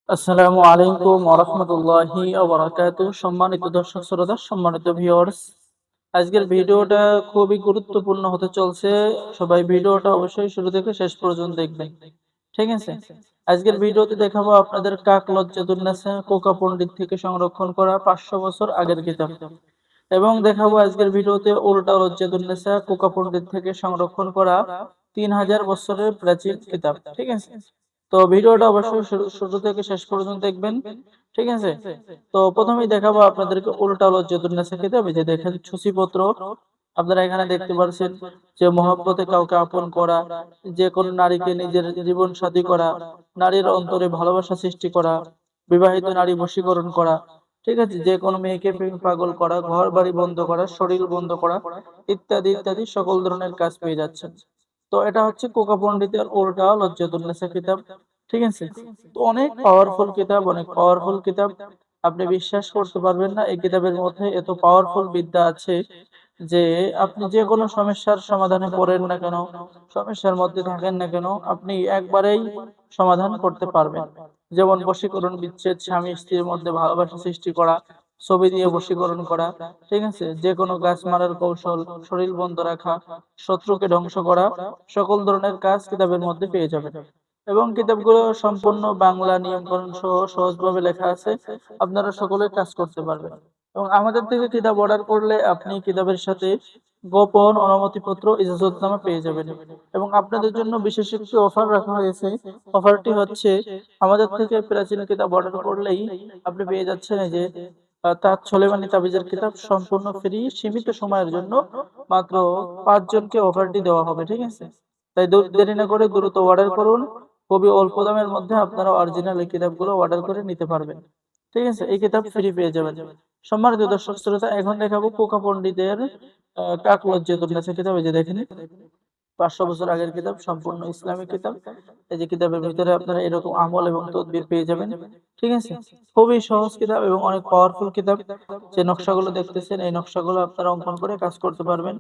আসসালামু আলাইকুম ওয়া রাহমাতুল্লাহি ওয়া বারাকাতুহু। সম্মানিত দর্শক শ্রোতা, সম্মানিত ভিউয়ার্স, আজকের ভিডিওটা খুবই গুরুত্বপূর্ণ হতে চলছে। সবাই ভিডিওটা অবশ্যই শুরু থেকে শেষ পর্যন্ত দেখবেন। ঠিক আছে? আজকের ভিডিওতে দেখাবো আপনাদের কাক লজ্জাতুন্নেসা কোকা পণ্ডিত থেকে সংরক্ষণ করা 500 বছর আগের কিতাব। এবং দেখাবো আজকের ভিডিওতে উল্টা লজ্জাতুন্নেসা কোকা পণ্ডিত থেকে সংরক্ষণ করা 3000 বছরের প্রাচীন কিতাব। ঠিক আছে? তো ভিডিওটা অবশ্যই শুরু থেকে শেষ পর্যন্ত দেখবেন। ঠিক আছে? তো প্রথমেই দেখাবো আপনাদেরকে উল্টা লজ্জাতুন্নেসা কিতাব। এই যে দেখেন সূচিপত্র আপনারা এখানে দেখতে পাচ্ছেন যে মহব্বতে কাউকে আপন করা, যে কোনো নারীকে নিজের জীবন সাথী করা, নারীর অন্তরে ভালোবাসা সৃষ্টি করা, বিবাহিত নারী বশীকরণ করা, ঠিক আছে, যে কোনো মেয়েকে প্রেম পাগল করা, ঘর বাড়ি বন্ধ করা, শরীর বন্ধ করা, ইত্যাদি ইত্যাদি সকল ধরনের কাজ পেয়ে যাচ্ছেন। তো এটা হচ্ছে কোকা পণ্ডিতের উল্টা লজ্জাতুন্নেসা কিতাব। ঠিক আছে? তো অনেক পাওয়ারফুল কিতাব, অনেক পাওয়ারফুল কিতাব। আপনি বিশ্বাস করতে পারবেন না, এই কিতাবের মধ্যে এত পাওয়ারফুল বিদ্যা আছে যে আপনি যে কোনো সমস্যার সমাধানে পড়েন না কেন, সমস্যার মধ্যে থাকেন না কেন, আপনি একবারেই সমাধান করতে পারবেন। যেমন বশীকরণ, বিচ্ছেদ, স্বামী স্ত্রীর মধ্যে ভালোবাসা সৃষ্টি করা, ছবি দিয়ে বশীকরণ করা, ঠিক আছে, যে কোনো গাছ মারার কৌশল, শরীর বন্ধ রাখা, শত্রুকে ধ্বংস করা, সকল ধরনের কাজ কিতাবের মধ্যে পেয়ে যাবেন। এবং কিতাবগুলো সম্পূর্ণ বাংলা নিয়মকানুন সহ সহজভাবে লেখা আছে, আপনারা সকলে কাজ করতে পারবেন। এবং আমাদের থেকে কিতাব অর্ডার করলে আপনি কিতাবের সাথে গোপন অনুমতিপত্র, ইজাজতনামা পেয়ে যাবেন। এবং আপনাদের জন্য বিশেষ একটি অফার রাখা হয়েছে। অফারটি হচ্ছে, আমাদের থেকে প্রাচীন কিতাব অর্ডার করলেই আপনি পেয়ে যাচ্ছেন এই যে তাজ সোলেমানি তাবিজের কিতাব সম্পূর্ণ ফ্রি, সীমিত সময়ের জন্য মাত্র 5 জনকে অফারটি দেওয়া হবে। ঠিক আছে? তাই দেরি না করে দ্রুত অর্ডার করুন। খুবই অল্প দামের মধ্যে আপনারা অরিজিনাল এই কিতাবগুলো অর্ডার করে নিতে পারবেন। ঠিক আছে? এই কিতাব ফ্রি পেয়ে যাবেন। সম্মানিত দর্শক শ্রোতা, এখন দেখাবো কোকা পণ্ডিতের কাক লজ্জাতুন্নেসা কিতাব। এই যে দেখেন 500 বছর আগের কিতাব, সম্পূর্ণ ইসলামিক কিতাব। এই যে কিতাবের ভিতরে আপনারা এরকম আমল এবং তদবির পেয়ে যাবেন। ঠিক আছে? খুবই সহজ কিতাব এবং অনেক পাওয়ারফুল কিতাব। যে নকশাগুলো দেখতেছেন, এই নকশাগুলো আপনারা অঙ্কন করে কাজ করতে পারবেন।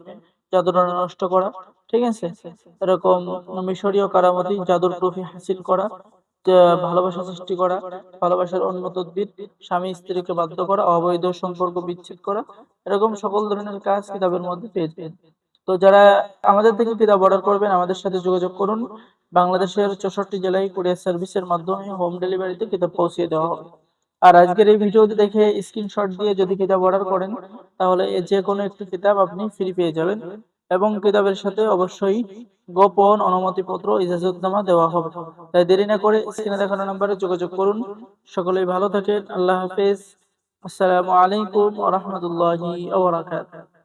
জাদুটনা নষ্ট করা, ঠিক আছে? এরকম মিশরীয় কারামতি, জাদুর ট্রফি হাসিল করা, ভালোবাসা সৃষ্টি করা, ভালোবাসার অন্য তদবির, স্বামী স্ত্রীকে বাধ্য করা, অবৈধ সম্পর্ক বিচ্ছেদ করা, এরকম সকল ধরনের কাজ কিতাবের মধ্যে পেয়ে যাবেন। তো যারা আমাদের থেকে কিতাব অর্ডার করবেন, আমাদের সাথে যোগাযোগ করুন। বাংলাদেশের 64 জেলায় কুরিয়ার সার্ভিসের মাধ্যমে হোম ডেলিভারিতে কিতাব পৌঁছে দেওয়া হবে। আর আজকের এই ভিডিওটি দেখে স্ক্রিনশট দিয়ে যদি কিতাব অর্ডার করেন, তাহলে যে কোনো একটি কিতাব আপনি ফ্রি পেয়ে যাবেন। এবং কিতাবের সাথে অবশ্যই গোপন অনুমতিপত্র, ইজাজতনামা দেওয়া হবে। তাই দেরি না করে স্ক্রিনে দেখানো নম্বরে যোগাযোগ করুন। সকলেই ভালো থাকেন। আল্লাহ হাফেজ। আসসালামু আলাইকুম ওয়া রাহমাতুল্লাহি ওয়া বারাকাতুহু।